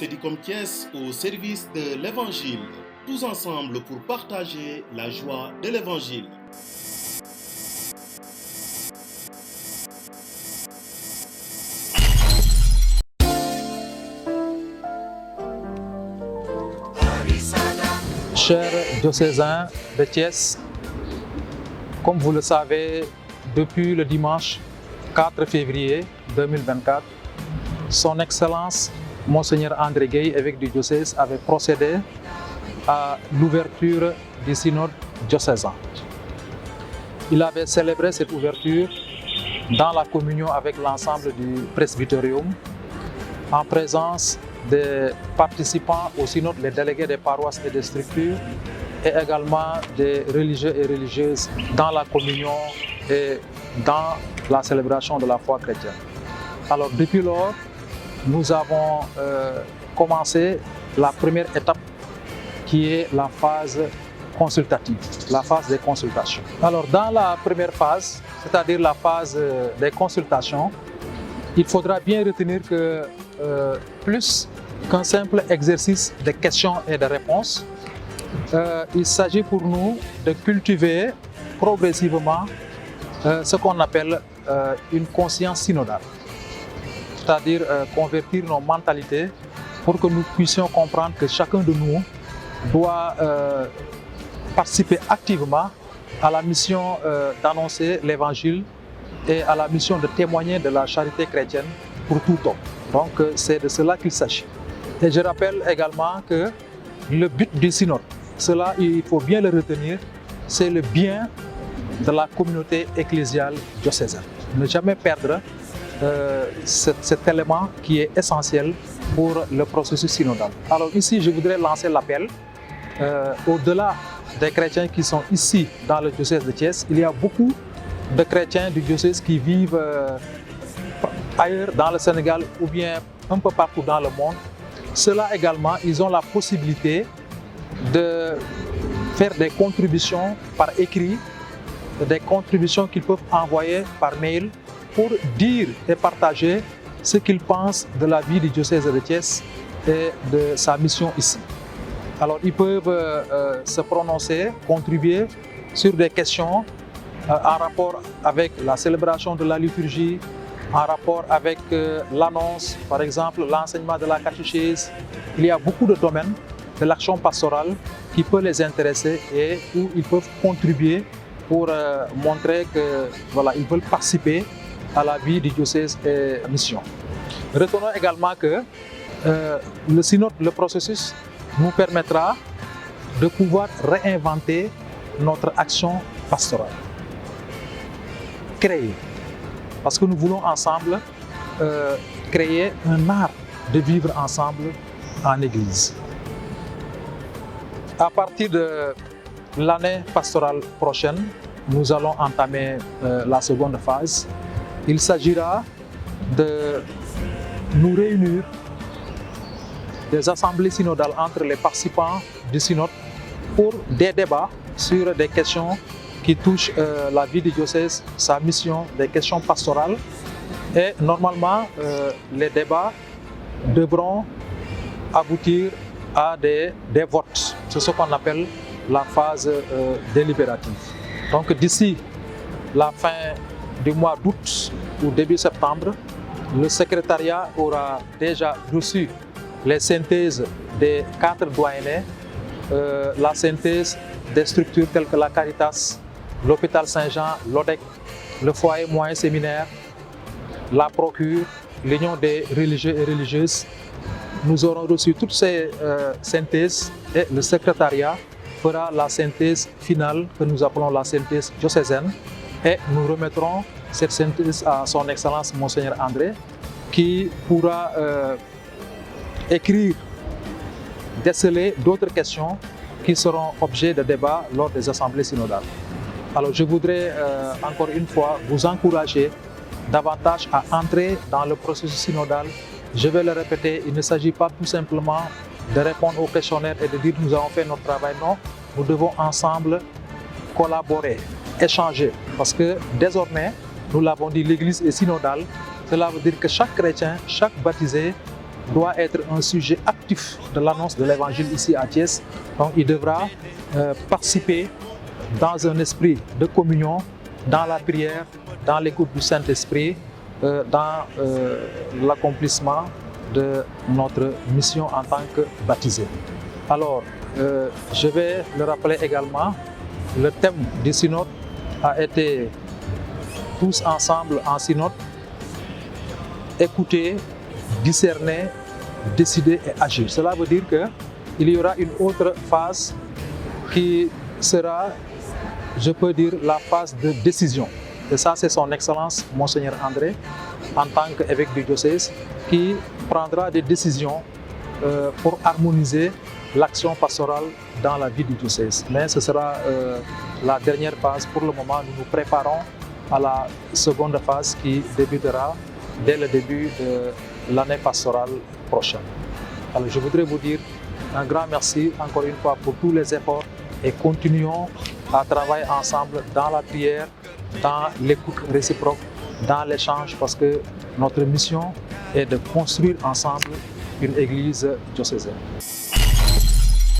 Cédicom Thiès au service de l'Évangile. Tous ensemble pour partager la joie de l'Évangile. Chers diocésains de Thiès, comme vous le savez, depuis le dimanche 4 février 2024, Son Excellence Monseigneur André Gueye, évêque du diocèse, avait procédé à l'ouverture du synode diocésain. Il avait célébré cette ouverture dans la communion avec l'ensemble du presbyterium, en présence des participants au synode, les délégués des paroisses et des structures, et également des religieux et religieuses dans la communion et dans la célébration de la foi chrétienne. Alors depuis lors, nous avons commencé la première étape qui est la phase consultative, la phase des consultations. Alors dans la première phase, c'est-à-dire la phase des consultations, il faudra bien retenir que plus qu'un simple exercice de questions et de réponses, il s'agit pour nous de cultiver progressivement ce qu'on appelle une conscience synodale, c'est-à-dire convertir nos mentalités pour que nous puissions comprendre que chacun de nous doit participer activement à la mission d'annoncer l'Évangile et à la mission de témoigner de la charité chrétienne pour tout homme. Donc c'est de cela qu'il s'agit. Et je rappelle également que le but du synode, cela il faut bien le retenir, c'est le bien de la communauté ecclésiale diocésaine. Ne jamais perdre cet élément qui est essentiel pour le processus synodal. Alors ici, je voudrais lancer l'appel. Au-delà des chrétiens qui sont ici dans le diocèse de Thiès, il y a beaucoup de chrétiens du diocèse qui vivent ailleurs dans le Sénégal ou bien un peu partout dans le monde. Ceux-là également, ils ont la possibilité de faire des contributions par écrit, des contributions qu'ils peuvent envoyer par mail pour dire et partager ce qu'ils pensent de la vie du diocèse de Thiès et de sa mission ici. Alors ils peuvent se prononcer, contribuer sur des questions en rapport avec la célébration de la liturgie, en rapport avec l'annonce, par exemple l'enseignement de la catéchèse. Il y a beaucoup de domaines de l'action pastorale qui peuvent les intéresser et où ils peuvent contribuer pour montrer que voilà, ils veulent participer à la vie du diocèse et mission. Retenons également que le synode, le processus, nous permettra de pouvoir réinventer notre action pastorale. Créer. Parce que nous voulons ensemble créer un art de vivre ensemble en Église. À partir de l'année pastorale prochaine, nous allons entamer la seconde phase. Il s'agira de nous réunir des assemblées synodales entre les participants du synode pour des débats sur des questions qui touchent la vie du diocèse, sa mission, des questions pastorales. Et normalement, les débats devront aboutir à des votes. C'est ce qu'on appelle la phase délibérative. Donc d'ici la fin du mois d'août ou début septembre, le secrétariat aura déjà reçu les synthèses des 4 doyennés, la synthèse des structures telles que la Caritas, l'Hôpital Saint-Jean, l'ODEC, le foyer moyen séminaire, la procure, l'Union des religieux et religieuses. Nous aurons reçu toutes ces synthèses et le secrétariat fera la synthèse finale que nous appelons la synthèse diocésaine et nous remettrons cette synthèse à Son Excellence Monseigneur André qui pourra écrire, déceler d'autres questions qui seront objets de débat lors des assemblées synodales. Alors je voudrais encore une fois vous encourager davantage à entrer dans le processus synodal. Je vais le répéter, il ne s'agit pas tout simplement de répondre aux questionnaires et de dire nous avons fait notre travail. Non, nous devons ensemble collaborer, échanger. Parce que désormais, nous l'avons dit, l'Église est synodale. Cela veut dire que chaque chrétien, chaque baptisé doit être un sujet actif de l'annonce de l'évangile ici à Thiès. Donc il devra participer dans un esprit de communion, dans la prière, dans l'écoute du Saint-Esprit, dans l'accomplissement de notre mission en tant que baptisé. Alors, je vais le rappeler également, le thème du synode a été tous ensemble en synode, écouter, discerner, décider et agir. Cela veut dire qu'il y aura une autre phase qui sera, je peux dire, la phase de décision. Et ça, c'est son Excellence, Monseigneur André, en tant qu'évêque du diocèse, qui prendra des décisions pour harmoniser l'action pastorale dans la vie du diocèse. Mais ce sera la dernière phase. Pour le moment, nous nous préparons à la seconde phase qui débutera dès le début de l'année pastorale prochaine. Alors, je voudrais vous dire un grand merci encore une fois pour tous les efforts et continuons à travailler ensemble dans la prière, dans l'écoute réciproque, dans l'échange, parce que notre mission est de construire ensemble une église diocésaine.